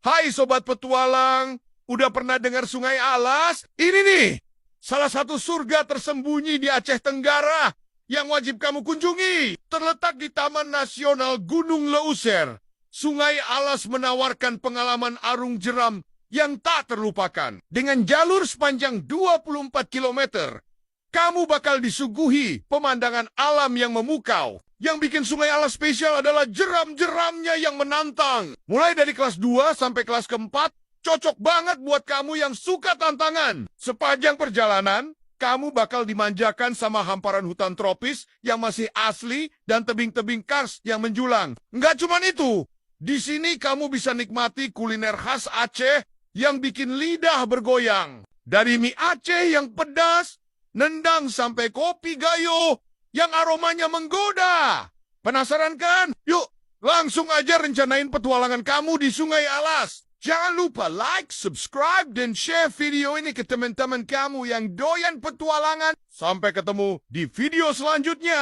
Hai Sobat Petualang, udah pernah dengar Sungai Alas? Ini nih, salah satu surga tersembunyi di Aceh Tenggara yang wajib kamu kunjungi. Terletak di Taman Nasional Gunung Leuser, Sungai Alas menawarkan pengalaman arung jeram yang tak terlupakan. Dengan jalur sepanjang 24 km, kamu bakal disuguhi pemandangan alam yang memukau. Yang bikin Sungai Alas spesial adalah jeram-jeramnya yang menantang. Mulai dari kelas 2 sampai kelas keempat, cocok banget buat kamu yang suka tantangan. Sepanjang perjalanan, kamu bakal dimanjakan sama hamparan hutan tropis yang masih asli dan tebing-tebing kars yang menjulang. Nggak cuma itu, di sini kamu bisa nikmati kuliner khas Aceh yang bikin lidah bergoyang. Dari mie Aceh yang pedas, nendang sampai kopi gayo yang aromanya menggoda. Penasaran kan? Yuk, langsung aja rencanain petualangan kamu di Sungai Alas. Jangan lupa like, subscribe, dan share video ini ke teman-teman kamu yang doyan petualangan. Sampai ketemu di video selanjutnya.